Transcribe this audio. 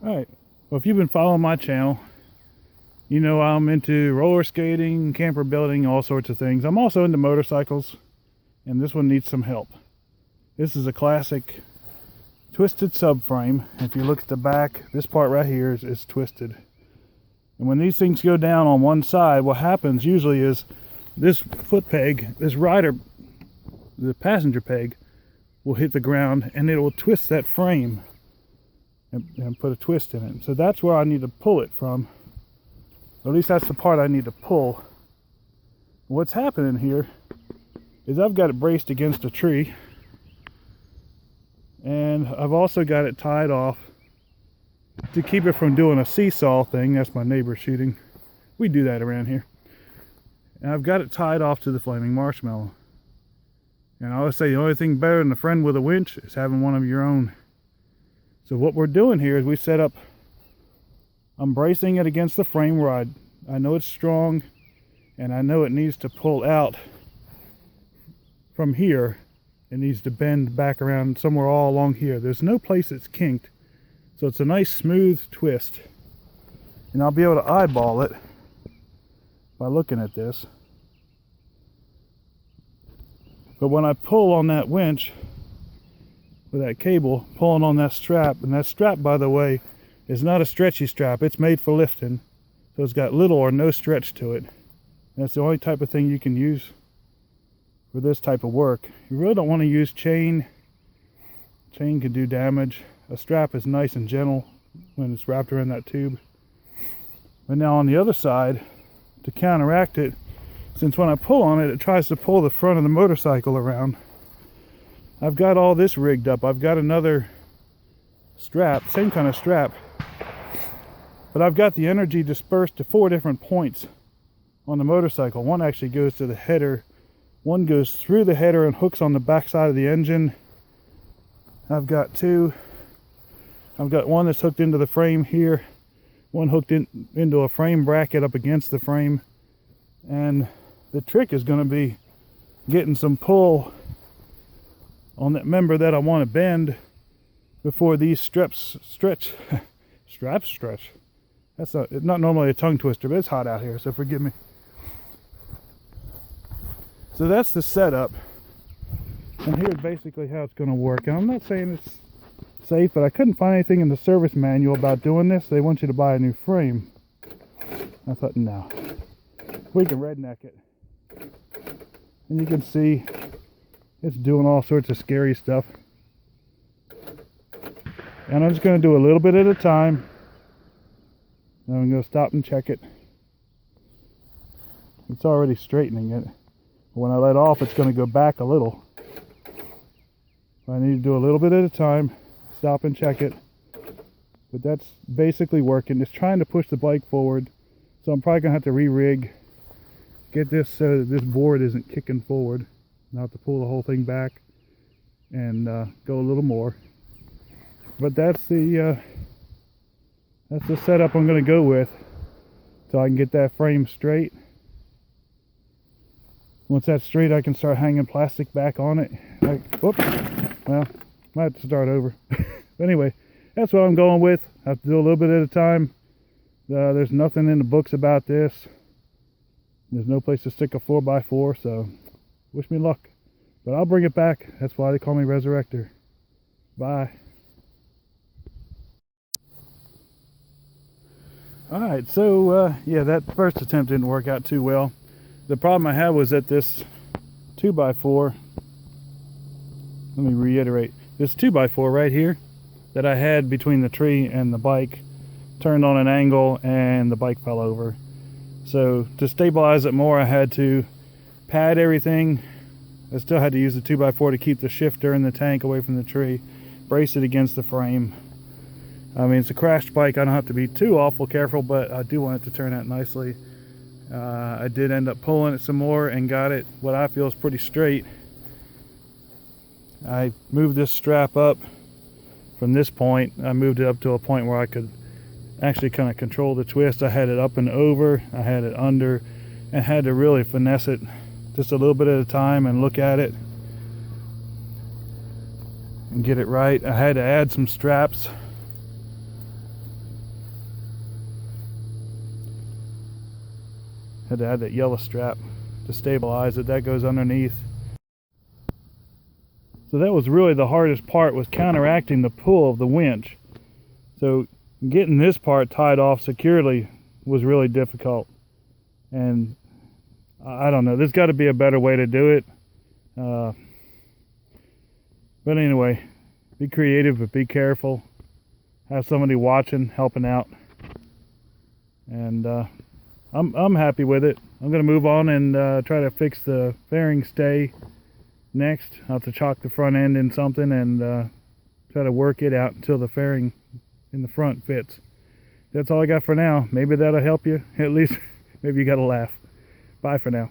Alright, well, if you've been following my channel, you know I'm into roller skating, camper building, all sorts of things. I'm also into motorcycles, and this one needs some help. This is a classic twisted subframe. If you look at the back, this part right here is twisted. And when these things go down on one side, what happens usually is this foot peg, this rider, the passenger peg, will hit the ground and it will twist that frame and put a twist in it. So that's where I need to pull it from. Or at least that's the part I need to pull. What's happening here is I've got it braced against a tree, and I've also got it tied off to keep it from doing a seesaw thing. That's my neighbor shooting. We do that around here. And I've got it tied off to the flaming marshmallow. And I always say the only thing better than a friend with a winch is having one of your own. So what we're doing here is we set up, I'm bracing it against the frame where I know it's strong, and I know it needs to pull out from here. It needs to bend back around somewhere all along here. There's no place it's kinked. So it's a nice smooth twist. And I'll be able to eyeball it by looking at this. But when I pull on that winch with that cable, pulling on that strap, and that strap, by the way, is not a stretchy strap. It's made for lifting. So it's got little or no stretch to it. That's the only type of thing you can use for this type of work. You really don't want to use chain. Chain can do damage. A strap is nice and gentle when it's wrapped around that tube. But now on the other side, to counteract it, since when I pull on it, it tries to pull the front of the motorcycle around. I've got all this rigged up. I've got another strap, same kind of strap, but I've got the energy dispersed to 4 different points on the motorcycle. One actually goes to the header, one goes through the header and hooks on the back side of the engine. I've got 2. I've got one that's hooked into the frame here, one hooked into a frame bracket up against the frame, and the trick is going to be getting some pull on that member that I want to bend before these straps stretch. That's not normally a tongue twister, but it's hot out here, so forgive me. So that's the setup, and here's basically how it's going to work. And I'm not saying it's safe, but I couldn't find anything in the service manual about doing this. They want you to buy a new frame. I thought, no, we can redneck it. And you can see it's doing all sorts of scary stuff. And I'm just going to do a little bit at a time. And I'm going to stop and check it. It's already straightening it. When I let off, it's going to go back a little. I need to do a little bit at a time. Stop and check it. But that's basically working. It's trying to push the bike forward. So I'm probably going to have to re-rig. Get this so that this board isn't kicking forward. I'll have to pull the whole thing back and go a little more. But that's the setup I'm going to go with, so I can get that frame straight. Once that's straight, I can start hanging plastic back on it. Whoops. Well, might have to start over. But anyway, that's what I'm going with. I have to do a little bit at a time. There's nothing in the books about this. There's no place to stick a 4x4, so wish me luck. But I'll bring it back. That's why they call me Resurrector. Bye. Alright, so yeah, that first attempt didn't work out too well. The problem I had was that this 2x4, let me reiterate, this 2x4 right here that I had between the tree and the bike turned on an angle and the bike fell over. So to stabilize it more, I had to pad everything. I still had to use the 2x4 to keep the shifter and the tank away from the tree, brace it against the frame. I mean, it's a crashed bike. I don't have to be too awful careful, but I do want it to turn out nicely. I did end up pulling it some more and got it what I feel is pretty straight. I moved this strap up from this point. I moved it up to a point where I could actually kind of control the twist. I had it up and over, I had it under, and had to really finesse it just a little bit at a time and look at it and get it right. I had to add some straps Had to add that yellow strap to stabilize it. That goes underneath. So that was really the hardest part, was counteracting the pull of the winch. So getting this part tied off securely was really difficult. And I don't know, there's got to be a better way to do it. But anyway, be creative, but be careful. Have somebody watching, helping out. And I'm happy with it. I'm going to move on and try to fix the fairing stay next. I'll have to chalk the front end in something and try to work it out until the fairing in the front fits. That's all I got for now. Maybe that'll help you. At least maybe you got a laugh. Bye for now.